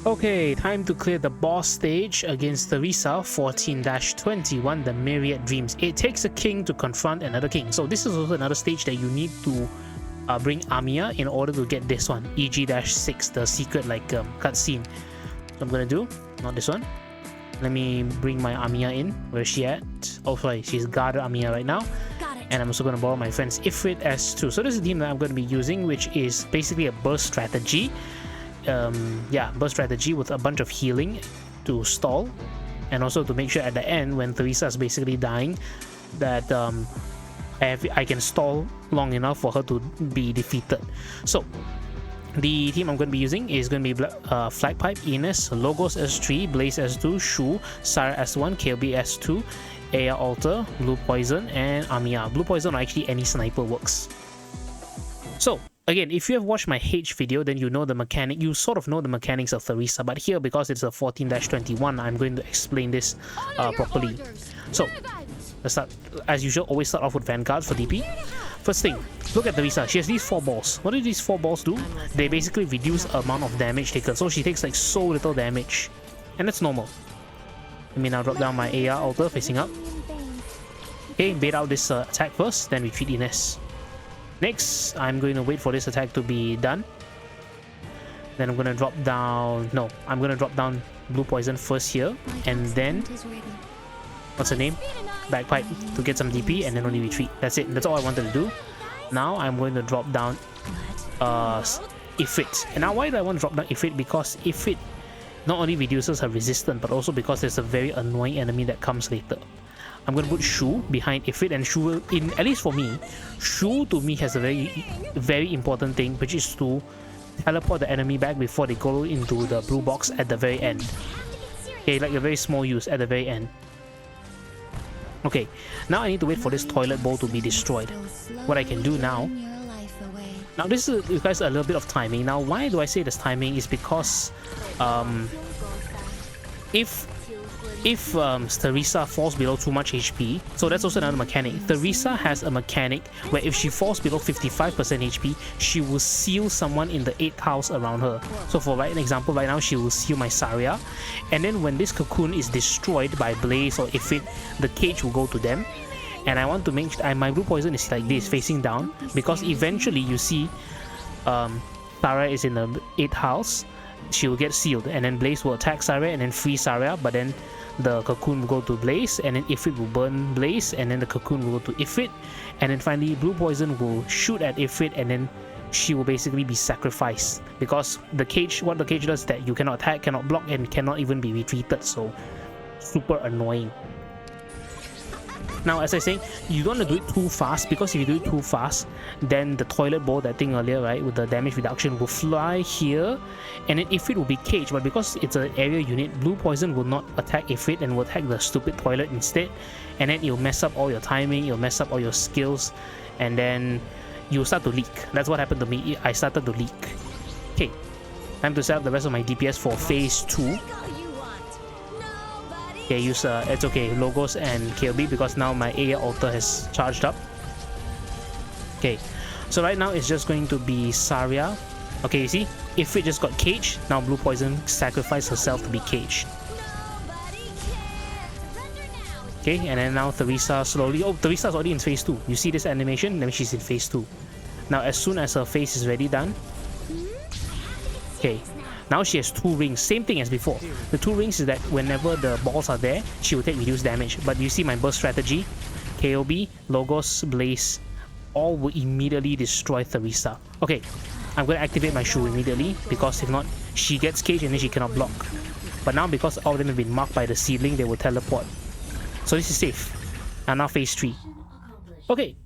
Okay, time to clear the boss stage against Theresa 14-21, the Myriad Dreams. It takes a king to confront another king. So this is also another stage that you need to bring Amiya in order to get this one, EG-6, the secret cutscene. So I'm gonna do, not this one. Let me bring my Amiya in. Where's she at? Oh sorry, she's guarded Amiya right now. And I'm also gonna borrow my friend's Ifrit S2. So this is the team that I'm gonna be using, which is basically a burst strategy. Burst strategy with a bunch of healing to stall, and also to make sure at the end when Theresa is basically dying that I can stall long enough for her to be defeated. So the team I'm going to be using is going to be Flagpipe, Ines, Logos S3, Blaze S2, Shu, Sarah S1, Ceobe S2, Aya Alter, Blue Poison, and Amiya. Blue Poison or actually any sniper works. So again, if you have watched my H video, then you know the mechanic. You sort of know the mechanics of Theresa, but here, because it's a 14-21, I'm going to explain this properly. So let's start. As usual, always start off with Vanguard for DP. First thing, look at Theresa. She has these 4 balls. What do these 4 balls do? They basically reduce the amount of damage taken. So she takes like so little damage, and that's normal. Let me now drop down my AR altar facing up. Okay, bait out this attack first, then retreat Ines. Next, I'm going to wait for this attack to be done. Then I'm going to drop down... No, I'm going to drop down Blue Poison first here. And then... What's her name? Bagpipe to get some DP and then only retreat. That's it. That's all I wanted to do. Now I'm going to drop down Ifrit. And now why do I want to drop down Ifrit? Because Ifrit not only reduces her resistance, but also because there's a very annoying enemy that comes later. I'm going to put Shu behind Ifrit, and Shu will, at least for me, Shu to me has a very important thing, which is to teleport the enemy back before they go into the blue box at the very end. Okay, like a very small use at the very end. Okay, now I need to wait for this toilet bowl to be destroyed. What I can do now... Now this requires a little bit of timing. Now why do I say this timing is because if Theresa falls below too much HP, so that's also another mechanic. Theresa has a mechanic where if she falls below 55% HP, she will seal someone in the 8th house around her. So for an example, right now she will seal my Saria, and then when this cocoon is destroyed by Blaze or Ifrit, the cage will go to them. And I want to make sure my Blue Poison is like this, facing down, because eventually you see Sarah is in the 8th house, she will get sealed, and then Blaze will attack Sarah and then free Sarah, but then the cocoon will go to Blaze, and then Ifrit will burn Blaze, and then the cocoon will go to Ifrit, and then finally Blue Poison will shoot at Ifrit, and then she will basically be sacrificed, because the cage, what the cage does is that you cannot attack, cannot block, and cannot even be retreated. So super annoying. Now, as I say, you don't want to do it too fast, because if you do it too fast, then the toilet bowl, that thing earlier, right, with the damage reduction, will fly here, and then Ifrit will be caged. But because it's an area unit, Blue Poison will not attack Ifrit and will attack the stupid toilet instead, and then it'll mess up all your timing, it'll mess up all your skills, and then you'll start to leak. That's what happened to me. I started to leak. Okay, time to set up the rest of my DPS for phase 2. Okay, use it's okay, Logos and Ceobe, because now my AR altar has charged up. Okay, so right now it's just going to be Saria. Okay, you see, if it just got caged, now Blue Poison sacrificed herself to be caged. Okay, and then now Theresa slowly... Oh, Theresa's already in phase 2. You see this animation? Then she's in phase 2. Now as soon as her phase is ready done... Okay, now she has 2 rings, same thing as before. The 2 rings is that whenever the balls are there, she will take reduced damage. But you see my burst strategy, Ceobe, Logos, Blaze, all will immediately destroy Theresa. Okay, I'm going to activate my Shu immediately, because if not, she gets caged and then she cannot block. But now because all of them have been marked by the seedling, they will teleport. So this is safe. And now phase 3. Okay.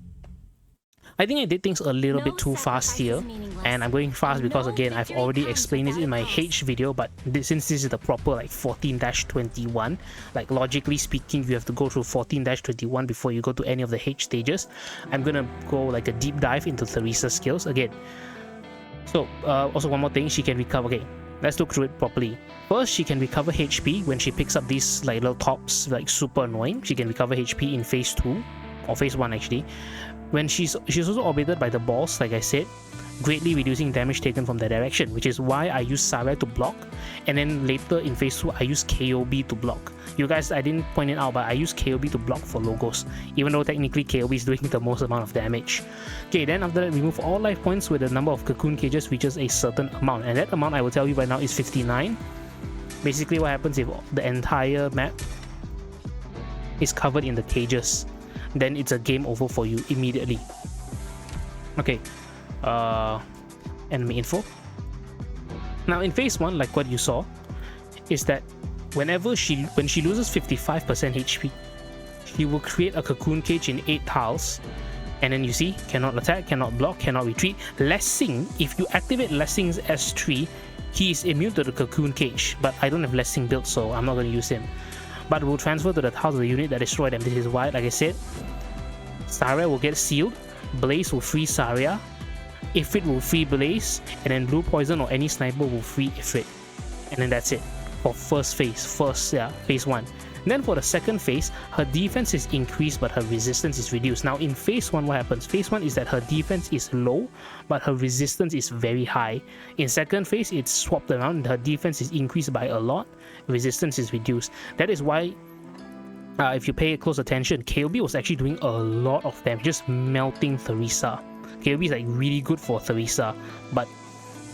I think I did things a little bit too fast here, and I'm going fast because again I've already explained this in my H video, but since this is the proper like 14-21, like logically speaking you have to go through 14-21 before you go to any of the H stages, I'm gonna go like a deep dive into Theresa's skills again. So also one more thing, she can recover. Okay, let's look through it properly. First, she can recover HP when she picks up these like little tops, like super annoying. She can recover HP in phase 2 or phase 1 actually. When she's also orbited by the balls, like I said, greatly reducing damage taken from the direction, which is why I use Sarai to block, and then later in phase 2 I use Ceobe to block. You guys, I didn't point it out, but I use Ceobe to block for Logos, even though technically Ceobe is doing the most amount of damage. Okay, then after that, remove all life points where the number of cocoon cages reaches a certain amount, and that amount I will tell you right now is 59. Basically what happens if the entire map is covered in the cages, then it's a game over for you immediately. Okay, enemy info. Now in phase 1, like what you saw, is that when she loses 55% HP, she will create a cocoon cage in 8 tiles, and then you see, cannot attack, cannot block, cannot retreat. Lessing, if you activate Lessing's S3, he is immune to the cocoon cage, but I don't have Lessing built, so I'm not going to use him. But will transfer to the tiles of the unit that destroyed them. This is why, like I said, Saria will get sealed, Blaze will free Saria, Ifrit will free Blaze, and then Blue Poison or any sniper will free Ifrit. And then that's it for phase 1. Then for the second phase, her defense is increased but her resistance is reduced. Now in phase 1, what happens? Phase 1 is that her defense is low but her resistance is very high. In second phase, it's swapped around. Her defense is increased by a lot, resistance is reduced. That is why if you pay close attention, Ceobe was actually doing a lot of damage, just melting Theresa. Ceobe is like really good for Theresa, but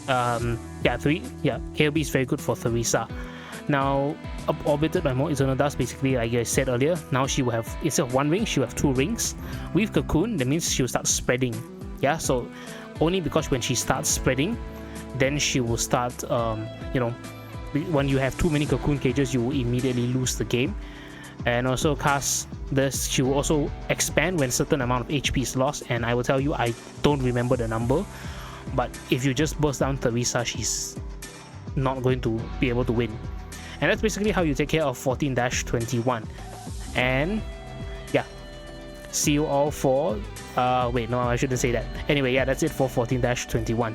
Ceobe is very good for Theresa. Now, orbited by more Eternal Dust, basically, like I said earlier, now she will have, instead of 1 ring, she will have 2 rings. With Cocoon, that means she will start spreading. Yeah, so only because when she starts spreading, then she will start, when you have too many Cocoon cages, you will immediately lose the game. And also cast this, she will also expand when certain amount of HP is lost, and I will tell you, I don't remember the number, but if you just burst down Theresa, she's not going to be able to win. And that's basically how you take care of 14-21. And yeah, see you all for wait, no, I shouldn't say that. Anyway, yeah, that's it for 14-21.